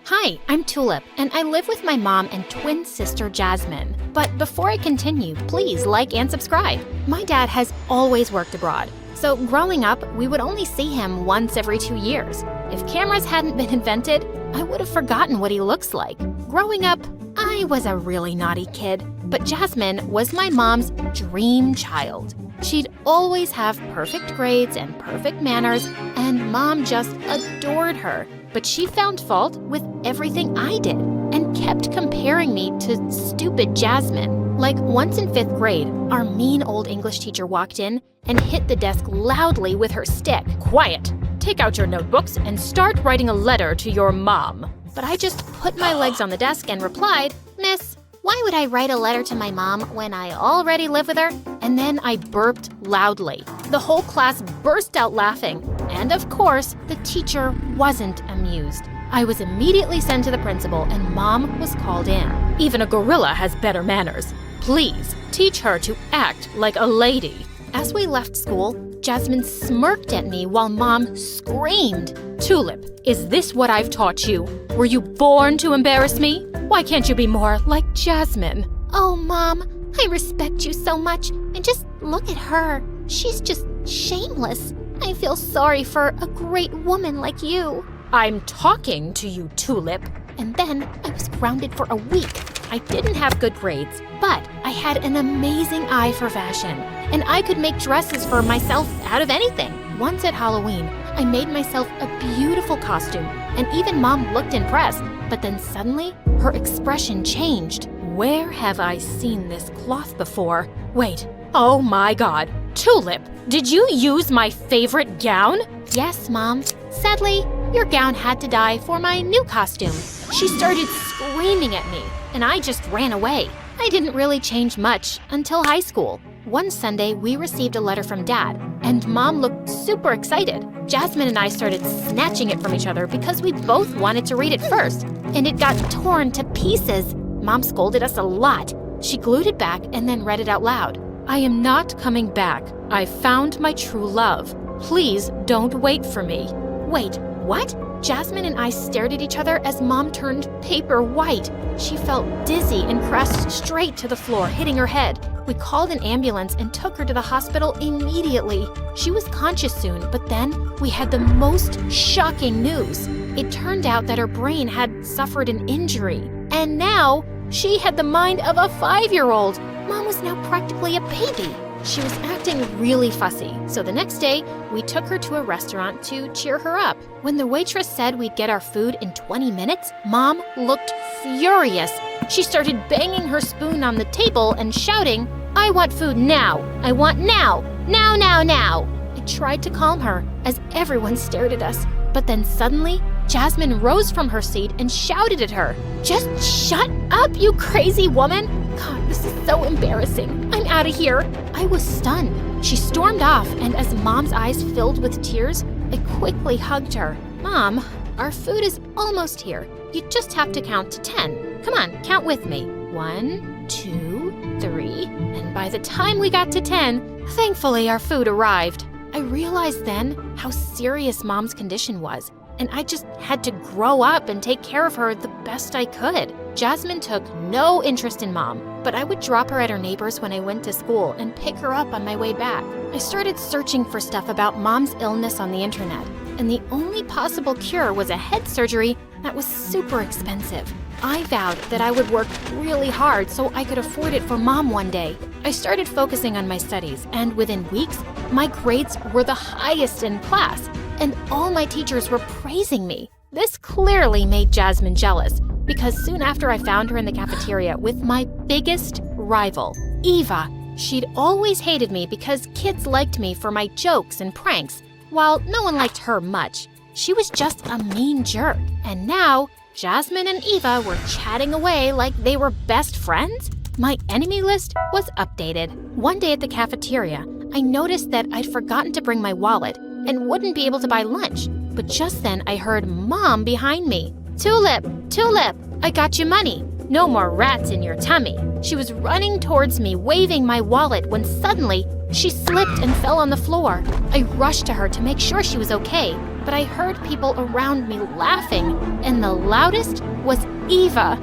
Hi, I'm Tulip, and I live with my mom and twin sister Jasmine. But before I continue, please like and subscribe. My dad has always worked abroad, so growing up, we would only see him once every 2 years. If cameras hadn't been invented, I would have forgotten what he looks like. Growing up, I was a really naughty kid, but Jasmine was my mom's dream child. She'd always have perfect grades and perfect manners, and Mom just adored her. But she found fault with everything I did and kept comparing me to stupid Jasmine. Like once in 5th grade, our mean old English teacher walked in and hit the desk loudly with her stick. Quiet! Take out your notebooks and start writing a letter to your mom. But I just put my legs on the desk and replied, "Miss, why would I write a letter to my mom when I already live with her?" And then I burped loudly. The whole class burst out laughing. And of course, the teacher wasn't amused. I was immediately sent to the principal and Mom was called in. Even a gorilla has better manners. Please, teach her to act like a lady. As we left school, Jasmine smirked at me while Mom screamed. Tulip, is this what I've taught you? Were you born to embarrass me? Why can't you be more like Jasmine? Oh, Mom, I respect you so much. And just look at her. She's just shameless. I feel sorry for a great woman like you. I'm talking to you, Tulip. And then I was grounded for a week. I didn't have good grades, but I had an amazing eye for fashion, and I could make dresses for myself out of anything. Once at Halloween, I made myself a beautiful costume, and even Mom looked impressed, but then suddenly her expression changed. Where have I seen this cloth before? Wait, oh my God. Tulip, did you use my favorite gown? Yes, Mom. Sadly, your gown had to die for my new costume. She started screaming at me, and I just ran away. I didn't really change much until high school. One Sunday, we received a letter from Dad, and Mom looked super excited. Jasmine and I started snatching it from each other because we both wanted to read it first, and it got torn to pieces. Mom scolded us a lot. She glued it back and then read it out loud. I am not coming back. I found my true love. Please don't wait for me. Wait, what? Jasmine and I stared at each other as Mom turned paper white. She felt dizzy and crashed straight to the floor, hitting her head. We called an ambulance and took her to the hospital immediately. She was conscious soon, but then we had the most shocking news. It turned out that her brain had suffered an injury, and now she had the mind of a 5-year-old. Mom was now practically a baby. She was acting really fussy, so the next day, we took her to a restaurant to cheer her up. When the waitress said we'd get our food in 20 minutes, Mom looked furious. She started banging her spoon on the table and shouting, "I want food now! I want now! Now, now, now!" I tried to calm her as everyone stared at us, but then suddenly, Jasmine rose from her seat and shouted at her, "Just shut up, you crazy woman! God, this is so embarrassing. I'm out of here." I was stunned. She stormed off, and as Mom's eyes filled with tears, I quickly hugged her. "Mom, our food is almost here. You just have to count to 10. Come on, count with me. 1, 2, 3. And by the time we got to 10, thankfully our food arrived. I realized then how serious Mom's condition was, and I just had to grow up and take care of her the best I could. Jasmine took no interest in Mom, but I would drop her at her neighbor's when I went to school and pick her up on my way back. I started searching for stuff about Mom's illness on the internet, and the only possible cure was a head surgery that was super expensive. I vowed that I would work really hard so I could afford it for Mom one day. I started focusing on my studies, and within weeks, my grades were the highest in class, and all my teachers were praising me. This clearly made Jasmine jealous, because soon after I found her in the cafeteria with my biggest rival, Eva. She'd always hated me because kids liked me for my jokes and pranks, while no one liked her much. She was just a mean jerk. And now, Jasmine and Eva were chatting away like they were best friends? My enemy list was updated. One day at the cafeteria, I noticed that I'd forgotten to bring my wallet and wouldn't be able to buy lunch. But just then I heard Mom behind me. "Tulip, Tulip, I got you money. No more rats in your tummy." She was running towards me, waving my wallet, when suddenly she slipped and fell on the floor. I rushed to her to make sure she was okay, but I heard people around me laughing, and the loudest was Eva.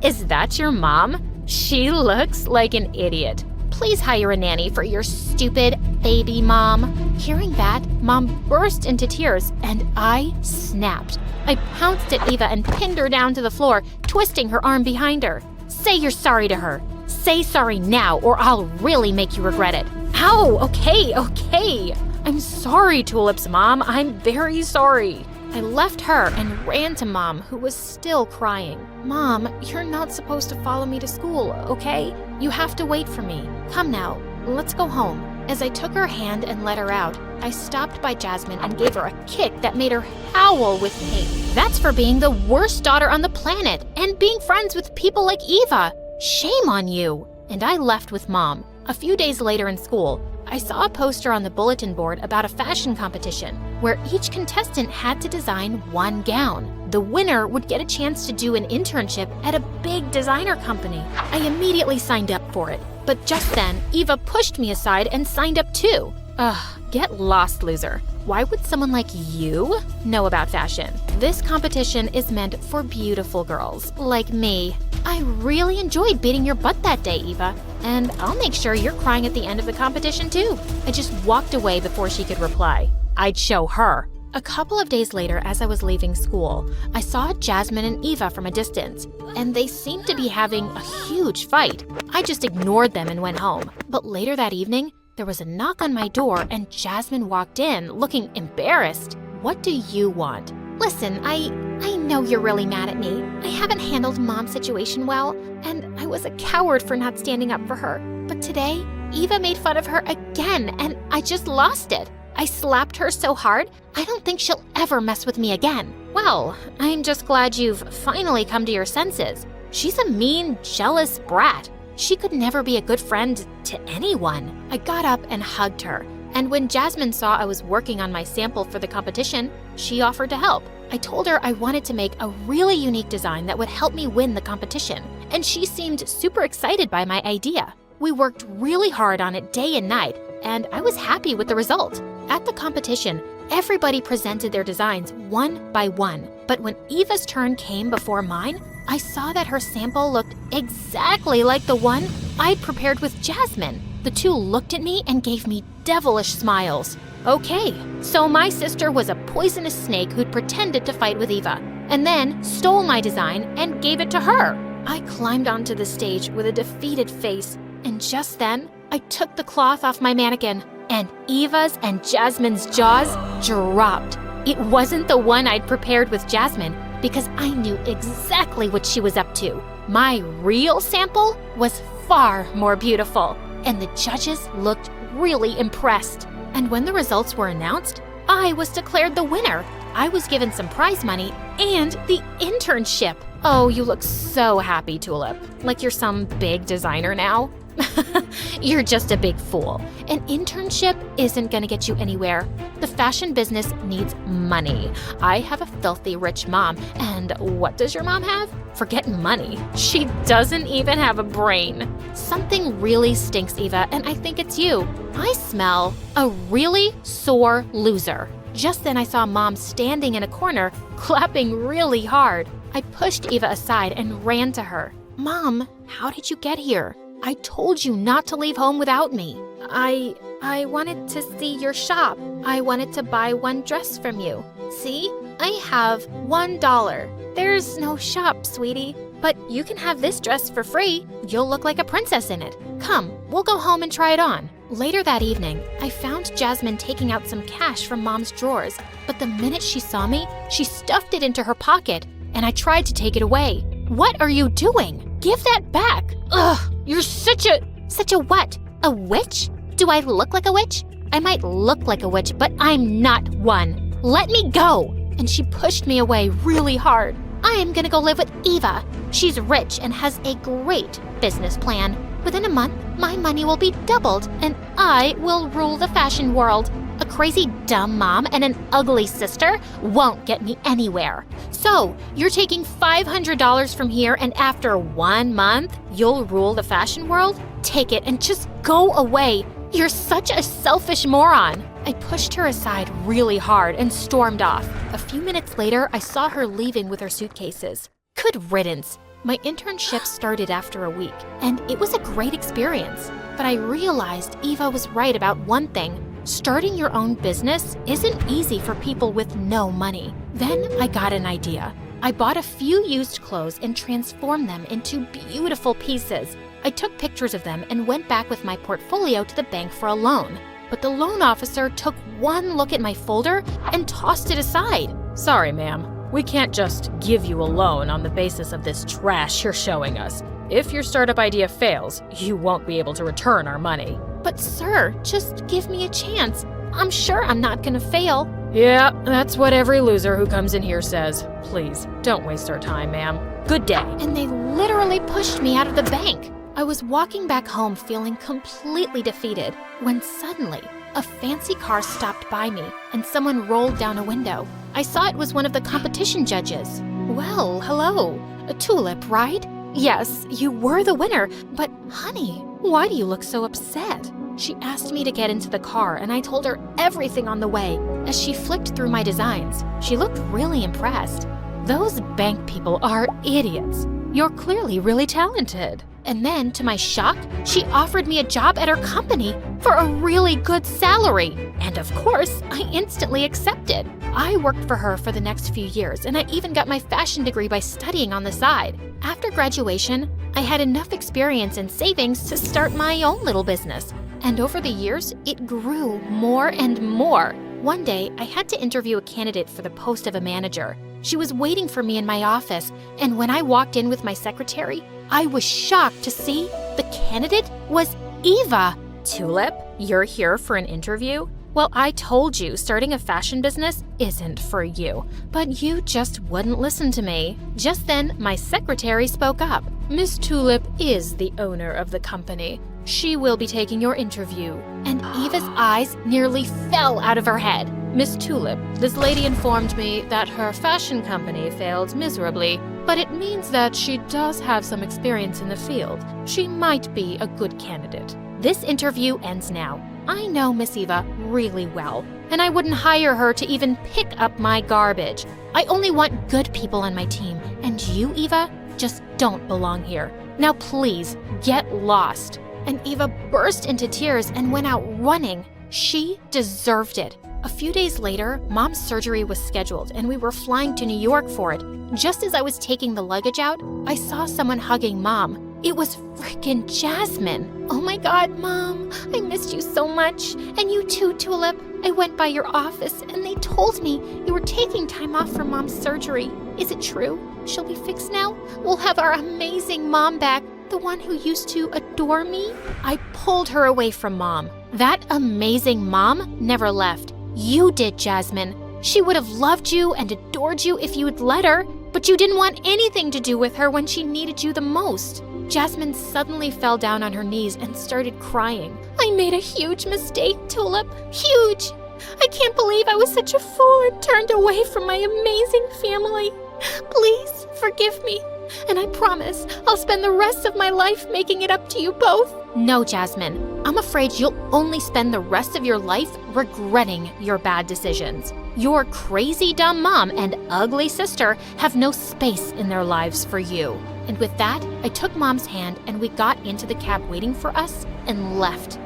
Is that your mom? She looks like an idiot. Please hire a nanny for your stupid baby mom. Hearing that, Mom burst into tears, and I snapped. I pounced at Eva and pinned her down to the floor, twisting her arm behind her. Say you're sorry to her. Say sorry now, or I'll really make you regret it. Ow, okay. I'm sorry, Tulip's mom. I'm very sorry. I left her and ran to Mom, who was still crying. Mom, you're not supposed to follow me to school, okay? You have to wait for me. Come now, let's go home. As I took her hand and let her out, I stopped by Jasmine and gave her a kick that made her howl with pain. That's for being the worst daughter on the planet and being friends with people like Eva. Shame on you. And I left with Mom. A few days later in school, I saw a poster on the bulletin board about a fashion competition where each contestant had to design one gown. The winner would get a chance to do an internship at a big designer company. I immediately signed up for it, but just then, Eva pushed me aside and signed up too. Ugh, get lost, loser. Why would someone like you know about fashion? This competition is meant for beautiful girls like me. I really enjoyed beating your butt that day, Eva, and I'll make sure you're crying at the end of the competition too. I just walked away before she could reply. I'd show her. A couple of days later, as I was leaving school, I saw Jasmine and Eva from a distance, and they seemed to be having a huge fight. I just ignored them and went home. But later that evening, there was a knock on my door and Jasmine walked in, looking embarrassed. What do you want? Listen, I know you're really mad at me. I haven't handled Mom's situation well, and I was a coward for not standing up for her. But today, Eva made fun of her again, and I just lost it. I slapped her so hard, I don't think she'll ever mess with me again. Well, I'm just glad you've finally come to your senses. She's a mean, jealous brat. She could never be a good friend to anyone. I got up and hugged her, and when Jasmine saw I was working on my sample for the competition, she offered to help. I told her I wanted to make a really unique design that would help me win the competition, and she seemed super excited by my idea. We worked really hard on it day and night, and I was happy with the result. At the competition, everybody presented their designs one by one, but when Eva's turn came before mine, I saw that her sample looked exactly like the one I'd prepared with Jasmine. The two looked at me and gave me devilish smiles. Okay, so my sister was a poisonous snake who'd pretended to fight with Eva, and then stole my design and gave it to her. I climbed onto the stage with a defeated face, and just then, I took the cloth off my mannequin, and Eva's and Jasmine's jaws dropped. It wasn't the one I'd prepared with Jasmine, because I knew exactly what she was up to. My real sample was far more beautiful, and the judges looked really impressed. And when the results were announced, I was declared the winner. I was given some prize money and the internship. Oh, you look so happy, Tulip. Like you're some big designer now. You're just a big fool. An internship isn't gonna get you anywhere. The fashion business needs money. I have a filthy rich mom, and what does your mom have? Forget money. She doesn't even have a brain. Something really stinks, Eva, and I think it's you. I smell a really sore loser. Just then I saw Mom standing in a corner, clapping really hard. I pushed Eva aside and ran to her. Mom, how did you get here? I told you not to leave home without me. I wanted to see your shop. I wanted to buy one dress from you. See, I have $1. There's no shop, sweetie, but you can have this dress for free. You'll look like a princess in it. Come, we'll go home and try it on. Later that evening, I found Jasmine taking out some cash from Mom's drawers, but the minute she saw me, she stuffed it into her pocket, and I tried to take it away. What are you doing? Give that back. Ugh, you're such a what? A witch? Do I look like a witch? I might look like a witch, but I'm not one. Let me go. And she pushed me away really hard. I am gonna go live with Eva. She's rich and has a great business plan. Within a month, my money will be doubled and I will rule the fashion world. A crazy dumb mom and an ugly sister won't get me anywhere. So, you're taking $500 from here and after 1 month, you'll rule the fashion world? Take it and just go away. You're such a selfish moron. I pushed her aside really hard and stormed off. A few minutes later, I saw her leaving with her suitcases. Good riddance. My internship started after a week, and it was a great experience. But I realized Eva was right about one thing. Starting your own business isn't easy for people with no money. Then I got an idea. I bought a few used clothes and transformed them into beautiful pieces. I took pictures of them and went back with my portfolio to the bank for a loan. But the loan officer took one look at my folder and tossed it aside. Sorry, ma'am. We can't just give you a loan on the basis of this trash you're showing us. If your startup idea fails, you won't be able to return our money. But sir, just give me a chance. I'm sure I'm not gonna fail. Yeah, that's what every loser who comes in here says. Please, don't waste our time, ma'am. Good day. And they literally pushed me out of the bank. I was walking back home feeling completely defeated when suddenly a fancy car stopped by me and someone rolled down a window. I saw it was one of the competition judges. Well, hello. A Tulip, right? Yes, you were the winner, but honey, why do you look so upset? She asked me to get into the car and I told her everything on the way. As she flicked through my designs, she looked really impressed. Those bank people are idiots. You're clearly really talented. And then, to my shock, she offered me a job at her company for a really good salary. And of course, I instantly accepted. I worked for her for the next few years, and I even got my fashion degree by studying on the side. After graduation, I had enough experience and savings to start my own little business. And over the years, it grew more and more. One day, I had to interview a candidate for the post of a manager. She was waiting for me in my office, and when I walked in with my secretary, I was shocked to see the candidate was Eva. Tulip, you're here for an interview? Well, I told you starting a fashion business isn't for you, but you just wouldn't listen to me. Just then, my secretary spoke up. Miss Tulip is the owner of the company. She will be taking your interview. And Eva's eyes nearly fell out of her head. Miss Tulip, this lady informed me that her fashion company failed miserably, but it means that she does have some experience in the field. She might be a good candidate. This interview ends now. I know Miss Eva really well, and I wouldn't hire her to even pick up my garbage. I only want good people on my team, and you, Eva, just don't belong here. Now please, get lost. And Eva burst into tears and went out running. She deserved it. A few days later, Mom's surgery was scheduled and we were flying to New York for it. Just as I was taking the luggage out, I saw someone hugging Mom. It was frickin' Jasmine. Oh my God, Mom, I missed you so much. And you too, Tulip. I went by your office and they told me you were taking time off for Mom's surgery. Is it true? She'll be fixed now? We'll have our amazing Mom back, the one who used to adore me? I pulled her away from Mom. That amazing Mom never left. You did, Jasmine. She would have loved you and adored you if you'd let her, but you didn't want anything to do with her when she needed you the most. Jasmine suddenly fell down on her knees and started crying. I made a huge mistake, Tulip. Huge! I can't believe I was such a fool and turned away from my amazing family. Please forgive me, and I promise I'll spend the rest of my life making it up to you both. No, Jasmine. I'm afraid you'll only spend the rest of your life regretting your bad decisions. Your crazy dumb mom and ugly sister have no space in their lives for you. And with that, I took Mom's hand and we got into the cab waiting for us and left.